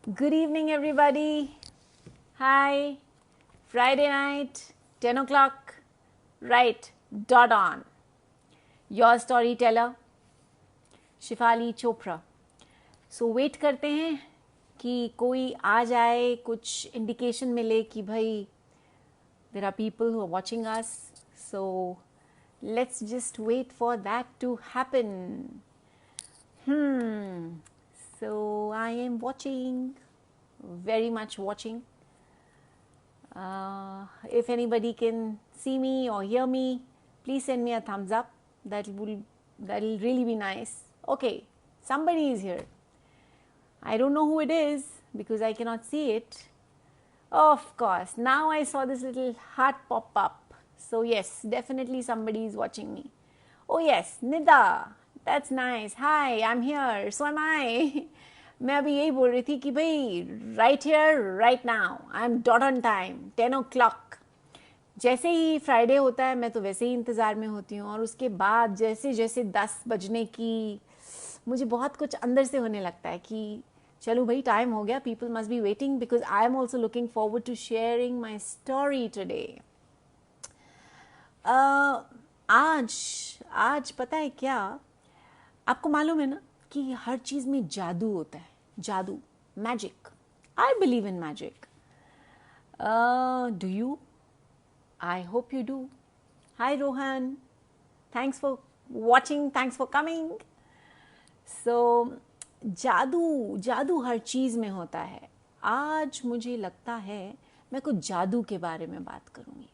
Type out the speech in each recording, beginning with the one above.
Good evening, everybody. Hi. Friday night, 10 o'clock, right, dot on. Your storyteller, Shifali Chopra. So wait करते हैं कि कोई आ जाए, कुछ इंडिकेशन मिले कि भाई there are people who are watching us. So let's just wait for that to happen. So I am watching, very much watching. If anybody can see me or hear me, please send me a thumbs up. That'll really be nice. Okay, somebody is here. I don't know who it is because I cannot see it. Of course, now I saw this little heart pop up. So yes, definitely somebody is watching me. Oh yes, Nida. That's nice. Hi, I'm here. So am I. मैं अभी यही बोल रही थी कि भाई right here right now I am dot on time 10 o'clock. जैसे ही Friday होता है मैं तो वैसे ही इंतज़ार में होती हूँ और उसके बाद जैसे जैसे 10 बजने की मुझे बहुत कुछ अंदर से होने लगता है कि चलो भाई टाइम हो गया. People must be waiting because I am also looking forward to sharing my story today. आज आज पता है क्या, आपको मालूम है ना कि हर चीज़ में जादू होता है. जादू, magic. I believe in magic. Do you? I hope you do. Hi Rohan, thanks for watching, thanks for coming. So जादू जादू हर चीज़ में होता है. आज मुझे लगता है मैं कुछ जादू के बारे में बात करूँगी.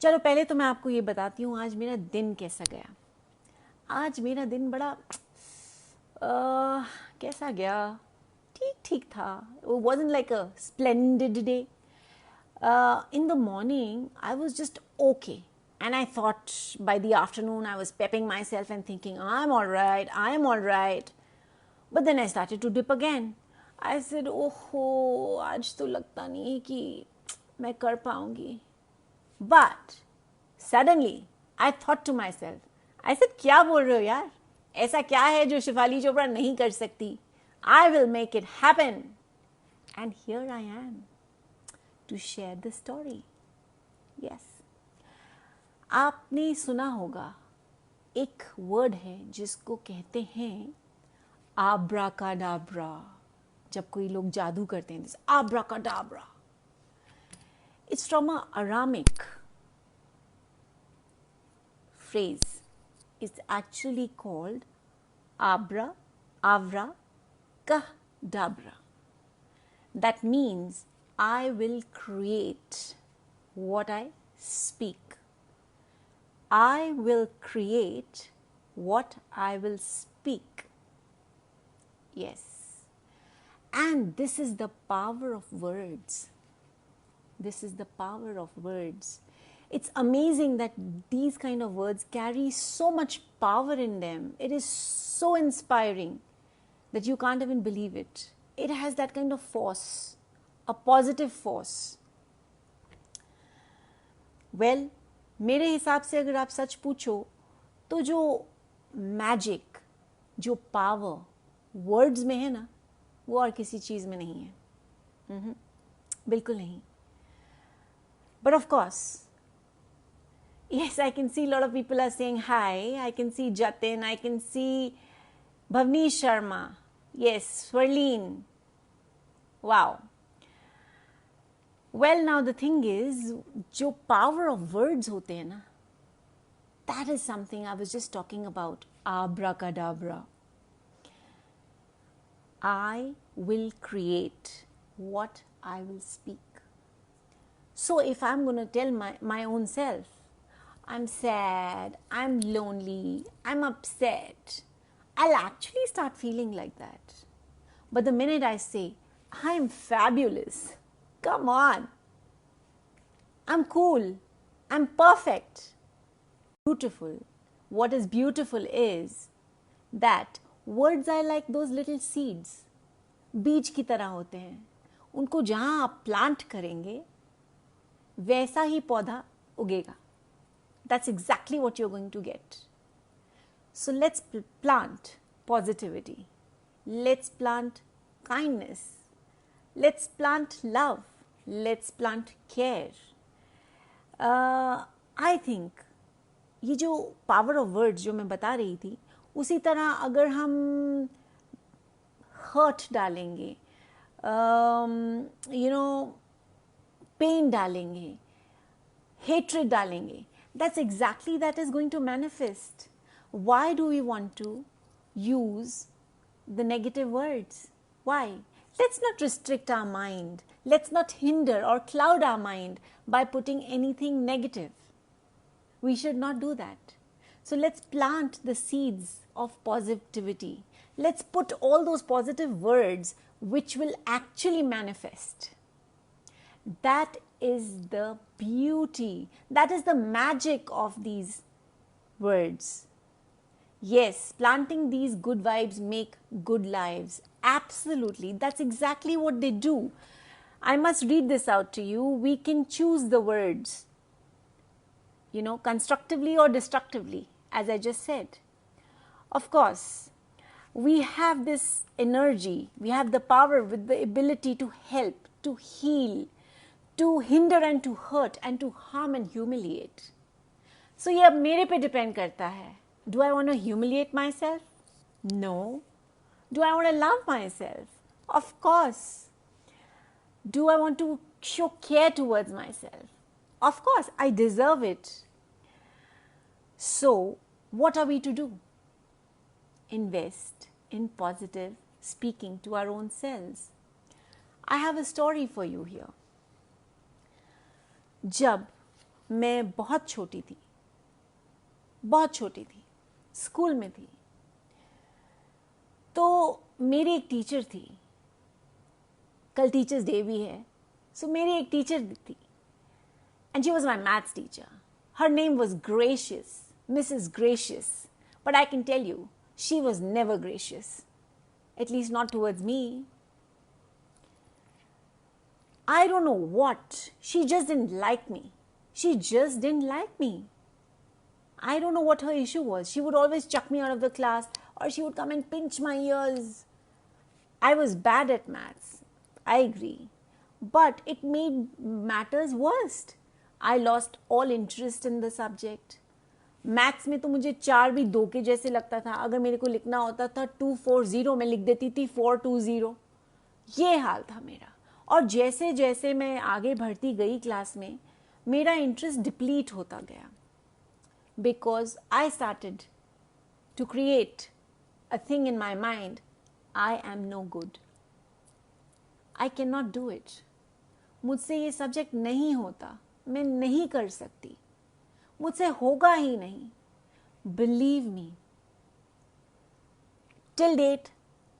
चलो पहले तो मैं आपको ये बताती हूँ आज मेरा दिन कैसा गया. आज मेरा दिन बड़ा कैसा गया, ठीक ठीक था. It wasn't like a splendid day. In the morning I was just okay, and I thought by the afternoon I was pepping myself and thinking I'm all right, I am all right. But then I started to dip again. I said ओहो आज तो लगता नहीं है कि मैं कर पाऊंगी. But suddenly I thought to myself, I said क्या बोल रहे हो यार, ऐसा क्या है जो शिफाली चोपड़ा नहीं कर सकती. I will make it happen. And here I am to share the story. Yes. आपने सुना होगा एक वर्ड है जिसको कहते हैं आब्राकाडाब्रा. जब कोई लोग जादू करते हैं, आब्राकाडाब्रा. It's from a Aramic phrase. It's actually called avra kadabra. That means I will create what I speak. I will create what I will speak. Yes. And this is the power of words. This is the power of words. It's amazing that these kind of words carry so much power in them. It is so inspiring that you can't even believe it. It has that kind of force, a positive force. Well, मेरे हिसाब से अगर आप सच पूछो तो जो magic, जो power words में है ना, वो और किसी चीज़ में नहीं है. बिल्कुल नहीं. But of course, yes, I can see a lot of people are saying hi. I can see Jatin, I can see Bhavneesh Sharma. Yes, Swarleen. Wow. Well, now the thing is, जो power of words होते हैं ना, that is something I was just talking about. Abracadabra. I will create what I will speak. So if I'm going to tell my own self, I'm sad, I'm lonely, I'm upset, I'll actually start feeling like that. But the minute I say, I'm fabulous, come on, I'm cool, I'm perfect, beautiful. What is beautiful is that words are like those little seeds. बीज की तरह होते हैं. उनको जहाँ आप plant करेंगे वैसा ही पौधा उगेगा. That's exactly what you're going to get. So let's plant positivity. Let's plant kindness. Let's plant love. Let's plant care. I think ये जो पावर ऑफ वर्ड्स जो मैं बता रही थी, उसी तरह अगर हम हर्ट डालेंगे, पेन डालेंगे, hatred डालेंगे, that's exactly that is going to manifest. Why do we want to use the negative words? Why? Let's not restrict our mind. Let's not hinder or cloud our mind by putting anything negative. We should not do that. So let's plant the seeds of positivity. Let's put all those positive words which will actually manifest. That is the beauty. That is the magic of these words. Yes, planting these good vibes make good lives. Absolutely. That's exactly what they do. I must read this out to you. We can choose the words, constructively or destructively, as I just said. Of course, we have this energy, we have the power with the ability to help, to heal, to hinder and to hurt and to harm and humiliate. So ये अब मेरे पे depend करता है. Do I want to humiliate myself? No. Do I want to love myself? Of course. Do I want to show care towards myself? Of course, I deserve it. So, what are we to do? Invest in positive speaking to our own selves. I have a story for you here. जब मैं बहुत छोटी थी, school में थी, तो मेरी एक टीचर थी. कल टीचर्स डे भी है, सो मेरी एक टीचर थी, and she was my maths teacher. Her name was Gracious, Mrs. Gracious. But I can tell you, she was never gracious, at least not towards me. I don't know what. She just didn't like me. I don't know what her issue was. She would always chuck me out of the class, or she would come and pinch my ears. I was bad at maths. I agree. But it made matters worse. I lost all interest in the subject. Maths में तो मुझे 4 भी 2 के जैसे लगता था. अगर मेरे को लिखना होता था 240, मैं लिख देती थी 420. ये हाल था मेरा. और जैसे जैसे मैं आगे बढ़ती गई क्लास में, मेरा इंटरेस्ट डिप्लीट होता गया. Because I started to create a thing in my mind, I am no good, I can not do it. मुझसे ये सब्जेक्ट नहीं होता, मैं नहीं कर सकती, मुझसे होगा ही नहीं. Believe me, till date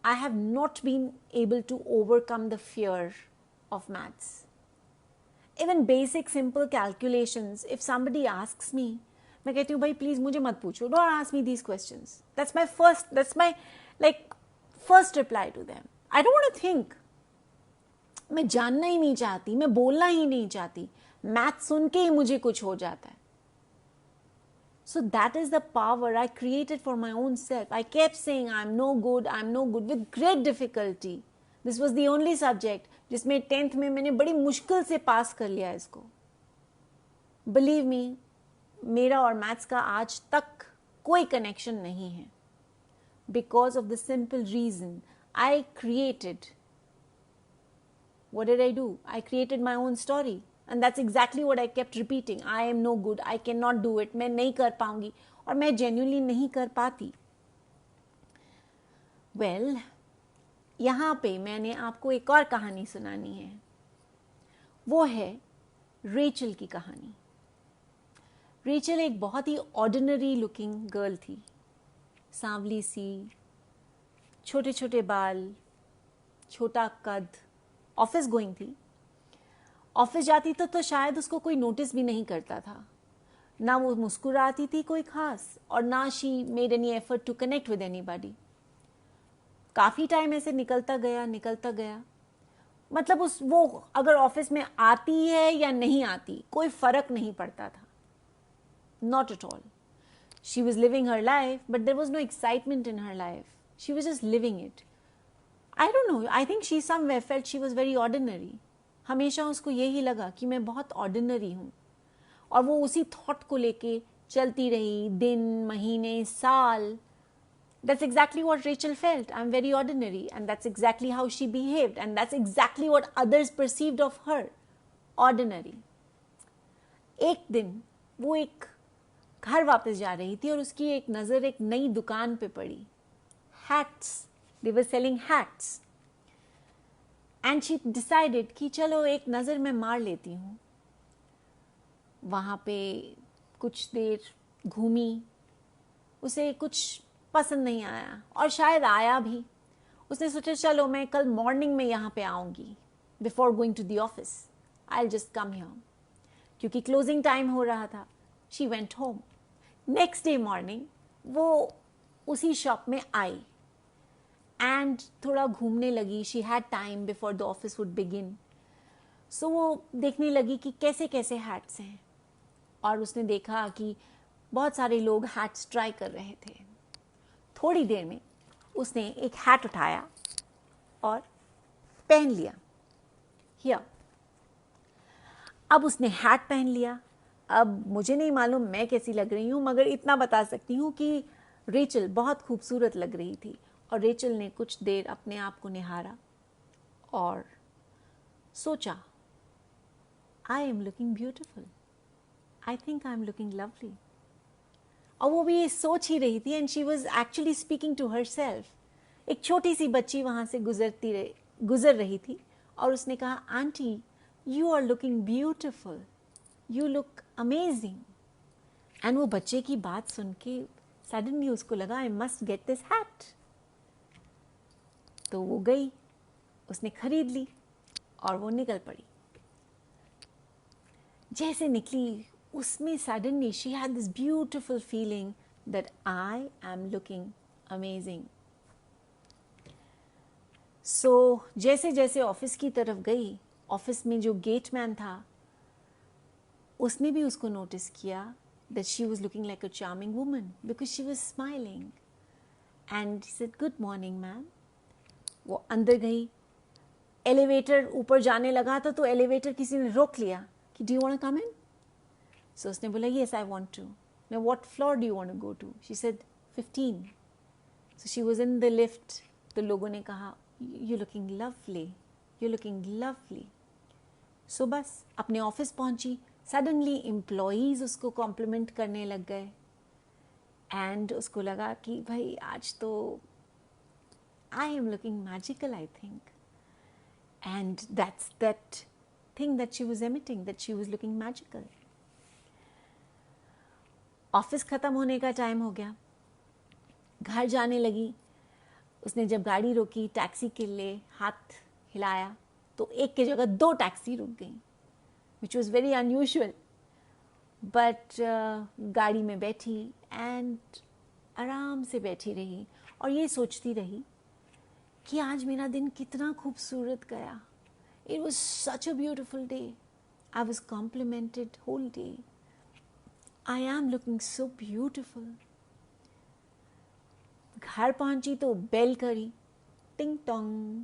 I have not been able to overcome the fear of maths. Even basic simple calculations, if somebody asks me, मैं कहती हूँ भाई प्लीज मुझे मत पूछो, don't ask me these questions. That's my first reply to them. I don't want to think. मैं जानना ही नहीं चाहती, मैं बोलना ही नहीं चाहती. मैथ सुन के ही मुझे कुछ हो जाता है. So that is the power I created for my own self. I kept saying I'm no good with great difficulty. This was the only subject जिसमें 10th में मैंने बड़ी मुश्किल से पास कर लिया इसको. Believe me, मेरा और मैथ्स का आज तक कोई कनेक्शन नहीं है. Because of the simple reason I created. What did I do? I created my own story. And that's exactly what I kept repeating. I am no good. I cannot do it. मैं नहीं कर पाऊंगी. और मैं genuinely नहीं कर पाती. Well, यहाँ पे मैंने आपको एक और कहानी सुनानी है. वो है रेचल की कहानी. रेचल एक बहुत ही ऑर्डिनरी लुकिंग गर्ल थी. सांवली सी, छोटे छोटे बाल, छोटा कद, ऑफिस गोइंग थी. ऑफिस जाती तो शायद उसको कोई नोटिस भी नहीं करता था. ना वो मुस्कुराती थी कोई खास, और ना she made any effort to connect with anybody. काफ़ी टाइम ऐसे निकलता गया. मतलब वो अगर ऑफिस में आती है या नहीं आती, कोई फर्क नहीं पड़ता था. Not at all. She was living her life, but there was no excitement in her life. She was just living it. I don't know, I think she somewhere felt she was very ordinary. हमेशा उसको यही लगा कि मैं बहुत ordinary हूँ, और वो उसी थॉट को लेके चलती रही दिन, महीने, साल. That's exactly what Rachel felt. I'm very ordinary, and that's exactly how she behaved, and that's exactly what others perceived of her. Ordinary. एक दिन वो एक घर वापस जा रही थी और उसकी एक नज़र एक नई दुकान पे पड़ी. Hats. They were selling hats. And she decided कि चलो एक नज़र मैं मार लेती हूँ. वहाँ पे कुछ देर घूमी, उसे कुछ पसंद नहीं आया, और शायद आया भी. उसने सोचा चलो मैं कल मॉर्निंग में यहाँ पे आऊँगी, before going to the office I will just come here, क्योंकि क्लोजिंग टाइम हो रहा था. She went home. Next day morning वो उसी शॉप में आई एंड थोड़ा घूमने लगी. She had time before the office would begin. So वो देखने लगी कि कैसे कैसे हैट्स हैं, और उसने देखा कि बहुत सारे लोग हैट्स ट्राई कर रहे थे. थोड़ी देर में उसने एक हैट उठाया और पहन लिया. हियर, अब उसने हैट पहन लिया. अब मुझे नहीं मालूम मैं कैसी लग रही हूँ, मगर इतना बता सकती हूँ कि रेचल बहुत खूबसूरत लग रही थी. और रेचल ने कुछ देर अपने आप को निहारा और सोचा, I am looking beautiful, I think I am looking lovely. और वो भी ये सोच ही रही थी, and she was actually speaking to herself. एक छोटी सी बच्ची वहाँ से गुजर रही थी, और उसने कहा, aunty you are looking beautiful, you look amazing. And वो बच्चे की बात सुन के सडनली उसको लगा, I must get this hat. तो वो गई, उसने खरीद ली और वो निकल पड़ी. जैसे निकली, उसमें suddenly she had this beautiful feeling that I am looking amazing. So जैसे जैसे ऑफिस की तरफ गई, ऑफिस में जो गेटमैन था उसने भी उसको नोटिस किया that she was looking like a charming woman because she was smiling. And he said, good morning ma'am. वो अंदर गई, एलिवेटर ऊपर जाने लगा तो एलिवेटर किसी ने रोक लिया कि do you want to come in. So उसने बोला, yes I want to. Now what floor do you want to go to. She said 15. So she was in the lift. तो लोगों ने कहा, you looking lovely, you looking lovely. So बस अपने office पहुंची. Suddenly employees उसको complement करने लग गए, एंड उसको लगा कि भाई आज तो आई am looking magical, I think. And that's that thing that she was emitting, that she was looking magical. Office ख़त्म होने का टाइम हो गया, घर जाने लगी. उसने जब गाड़ी रोकी, टैक्सी के लिए हाथ हिलाया, तो एक की जगह 2 टैक्सी रुक गई, which was very unusual. But गाड़ी में बैठी एंड आराम से बैठी रही और ये सोचती रही कि आज मेरा दिन कितना खूबसूरत गया. It was such a beautiful day. I was complimented whole day. I am looking so beautiful. घर पहुंची तो बेल करी, टिंग टोंग.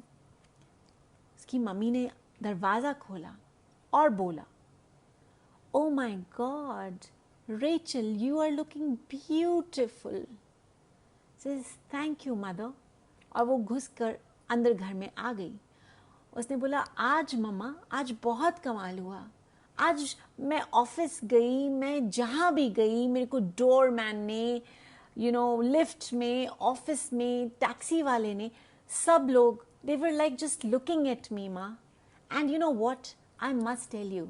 उसकी मम्मी ने दरवाज़ा खोला और बोला, oh my God Rachel, you are looking beautiful. Says, thank you mother. और वो घुस कर अंदर घर में आ गई. उसने बोला, आज मम्मा, आज बहुत कमाल हुआ. आज मैं ऑफिस गई, मैं जहाँ भी गई, मेरे को डोरमैन ने, लिफ्ट में, ऑफिस में, टैक्सी वाले ने, सब लोग, they were like just looking at me, ma. And you know what? I must tell you,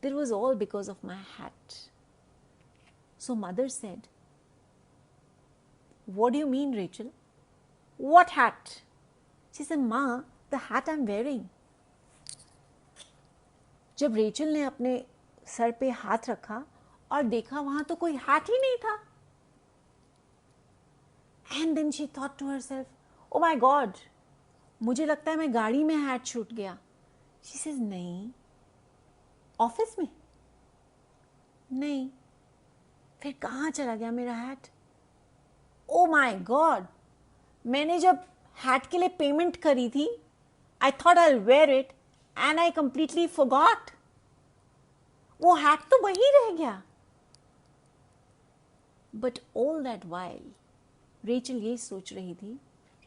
it was all because of my hat. So mother said, what do you mean, Rachel? What hat? She said, ma, the hat I'm wearing. जब Rachel ने अपने sir पे हाथ रखा और देखा वहां तो कोई हैट ही नहीं था. And then she thought to herself, oh my God, मुझे लगता है मैं गाड़ी में हैट छूट गया. She says, नहीं. ऑफिस में? नहीं. फिर कहाँ चला गया मेरा हैट? Oh my God, मैंने जब हैट के लिए पेमेंट करी थी. I thought I wear it and I completely forgot. वो हैट तो वही रह गया. But all that while Rachel ये सोच रही थी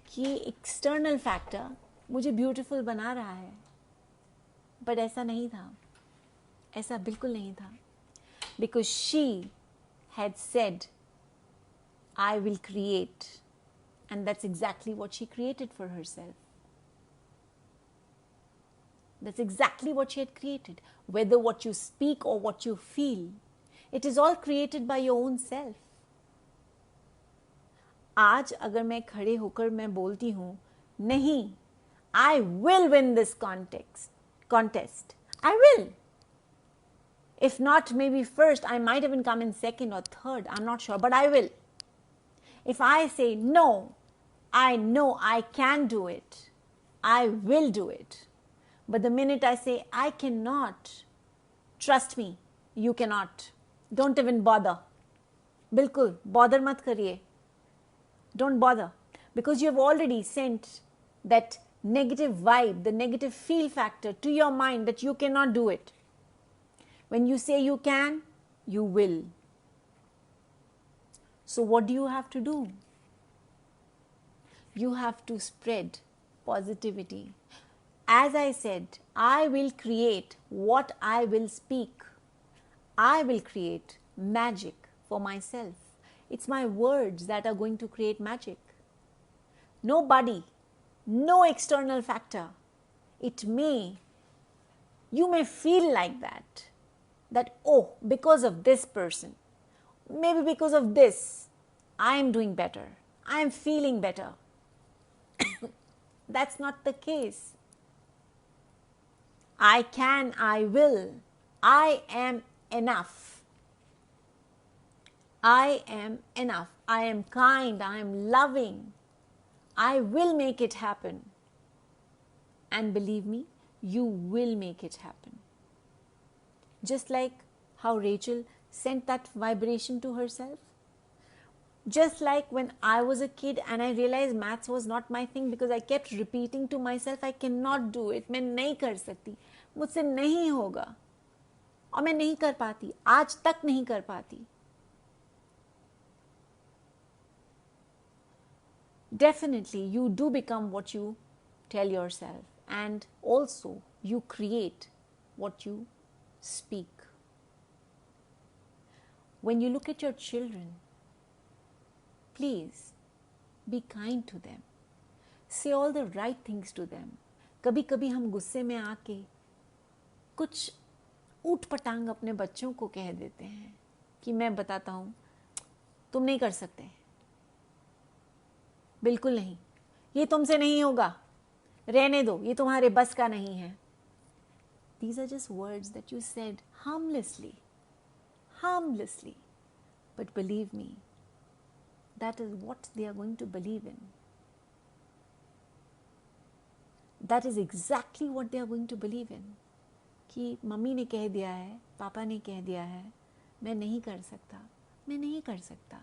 कि ये एक्सटर्नल फैक्टर मुझे ब्यूटीफुल बना रहा है. बट ऐसा नहीं था. ऐसा बिल्कुल नहीं था. Because she had said I will create, and that's exactly what she created for herself. That's exactly what she had created. Whether what you speak or what you feel, it is all created by your own self. आज अगर मैं खड़े होकर मैं बोलती हूँ, नहीं, I will win this contest. I will. If not, maybe first, I might even come in second or third. I'm not sure, but I will. If I say no, I know I can do it. I will do it. But the minute I say I cannot, trust me, you cannot. Don't even bother. Bilkul, bother mat kariye. Don't bother. Because you have already sent that negative vibe, the negative feel factor to your mind that you cannot do it. When you say you can, you will. So what do you have to do? You have to spread positivity. As I said, I will create what I will speak. I will create magic for myself. It's my words that are going to create magic. Nobody, no external factor. You may feel like that, oh, because of this person, maybe because of this, I am doing better. I am feeling better. That's not the case. I can, I will. I am enough. I am enough. I am kind. I am loving. I will make it happen. And believe me, you will make it happen. Just like how Rachel sent that vibration to herself. Just like when I was a kid and I realized maths was not my thing because I kept repeating to myself, I cannot do it. मैं नहीं कर सकती, मुझसे नहीं होगा, और मैं नहीं कर पाती, आज तक नहीं कर पाती. Definitely, you do become what you tell yourself, and also you create what you speak. When you look at your children, please be kind to them. Say all the right things to them. कभी कभी हम गुस्से में आके कुछ ऊट पटांग अपने बच्चों को कह देते हैं कि मैं बताता हूँ, तुम नहीं कर सकते, बिल्कुल नहीं, ये तुमसे नहीं होगा, रहने दो, ये तुम्हारे बस का नहीं है. These are just words that you said harmlessly. But believe me, that is what they are going to believe in. That is exactly what they are going to believe in. कि मम्मी ने कह दिया है, पापा ने कह दिया है, मैं नहीं कर सकता, मैं नहीं कर सकता.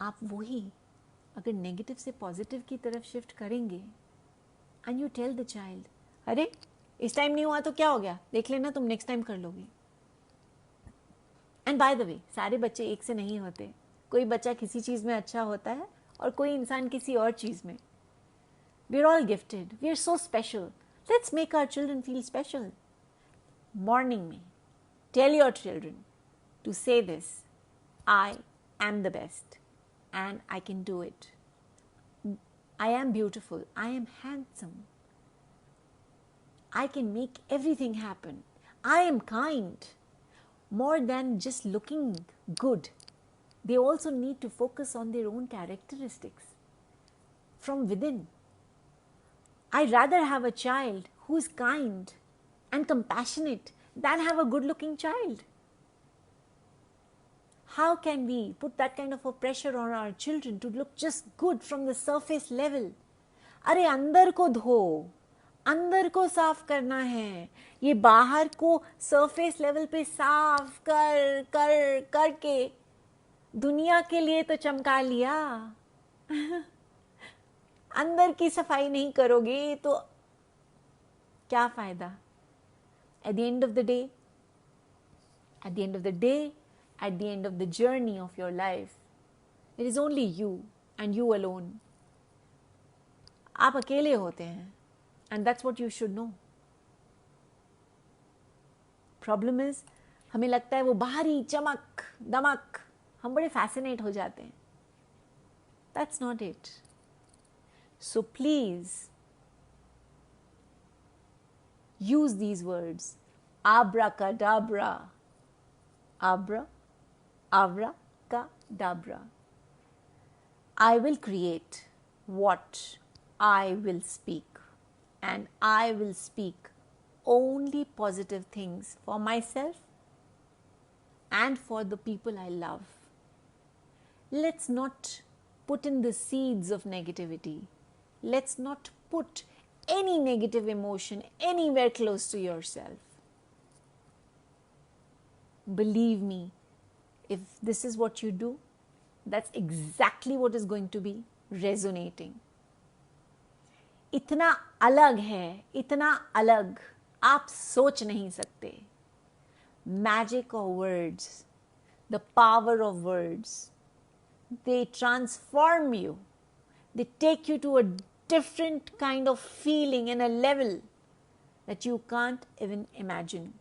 आप वही अगर नेगेटिव से पॉजिटिव की तरफ शिफ्ट करेंगे, and you tell the child, अरे इस टाइम नहीं हुआ तो क्या हो गया, देख लेना, तुम नेक्स्ट टाइम कर लोगी. एंड बाय द वे, सारे बच्चे एक से नहीं होते. कोई बच्चा किसी चीज़ में अच्छा होता है और कोई इंसान किसी और चीज़ में. We are all gifted, we are so special. Let's make our children feel special. Morning में tell your children to say this, I am the best and I can do it. I am beautiful. I am handsome. I can make everything happen. I am kind. More than just looking good, they also need to focus on their own characteristics from within. I'd rather have a child who is kind and compassionate than have a good-looking child. How can we put that kind of a pressure on our children to look just good from the surface level? अरे अंदर को धो, अंदर को साफ करना है. ये बाहर को सरफेस लेवल पे साफ कर कर करके दुनिया के लिए तो चमका लिया. अंदर की सफाई नहीं करोगे तो क्या फायदा? At the end of the day, at the end of the day, at the end of the journey of your life, it is only you and you alone. आप अकेले होते हैं, and that's what you should know. Problem is, हमें लगता है वो बाहरी चमक दमक, हम बड़े फैसिनेट हो जाते हैं. That's not it. So please use these words. Abracadabra. Abra, abracadabra. I will create what I will speak, and I will speak only positive things for myself and for the people I love. Let's not put in the seeds of negativity. Let's not put any negative emotion anywhere close to yourself. Believe me, if this is what you do, that's exactly what is going to be resonating. इतना अलग है, इतना अलग, आप सोच नहीं सकते. Magic of words, the power of words, they transform you. They take you to a different kind of feeling and a level that you can't even imagine.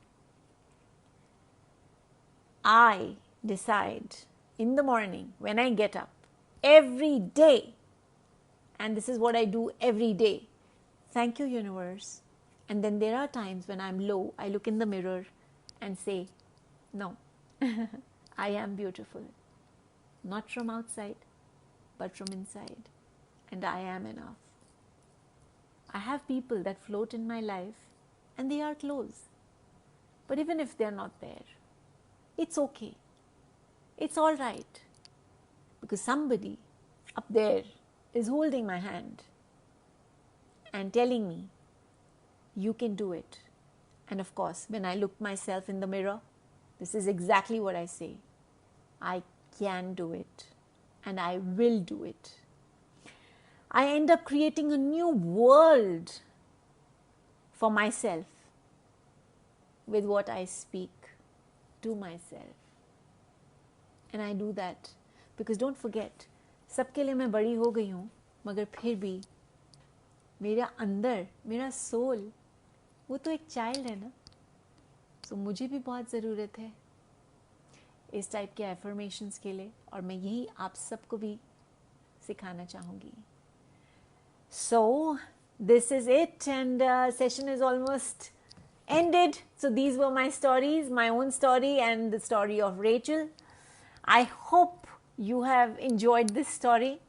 I decide in the morning when I get up every day, and this is what I do every day. Thank you, universe. And then there are times when I'm low, I look in the mirror and say, no, I am beautiful. Not from outside, but from inside. And I am enough. I have people that float in my life and they are close. But even if they're not there, it's okay. It's all right. Because somebody up there is holding my hand and telling me, you can do it. And of course, when I look myself in the mirror, this is exactly what I say. I can do it. And I will do it. I end up creating a new world for myself with what I speak to myself. And I do that because don't forget, सबके लिए मैं बड़ी हो गई हूँ, मगर फिर भी मेरा अंदर, मेरा सोल, वो तो एक चाइल्ड है ना. तो मुझे भी बहुत ज़रूरत है इस टाइप के एफर्मेशंस के लिए, और मैं यही आप सबको भी सिखाना चाहूँगी. So this is it, and session is almost ended. So these were my stories, my own story and the story of Rachel. I hope you have enjoyed this story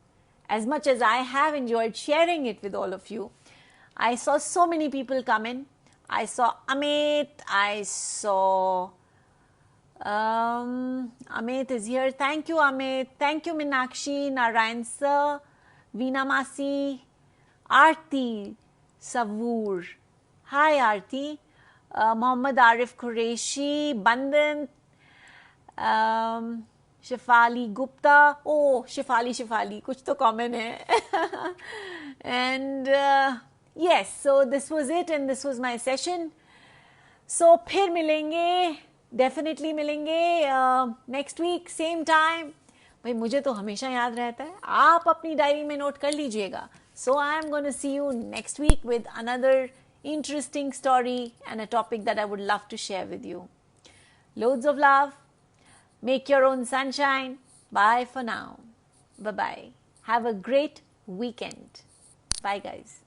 as much as I have enjoyed sharing it with all of you. I saw so many people come in. I saw Amit, I saw Amit is here. Thank you, Amit. Thank you, Minakshi, Narayan sir, Veena Masi, Aarti Savoor. Hi, Aarti. Mohammad Arif Qureshi, Bandan, Shefali Gupta. Oh, Shefali, kuch to common hai. And yes, so this was it, and this was my session. So, फिर मिलेंगे, definitely मिलेंगे next week, same time. भाई मुझे तो हमेशा याद रहता है, आप अपनी डायरी में नोट कर लीजिएगा. So I am going to see you next week with another interesting story and a topic that I would love to share with you. Loads of love. Make your own sunshine. Bye for now. Bye-bye. Have a great weekend. Bye, guys.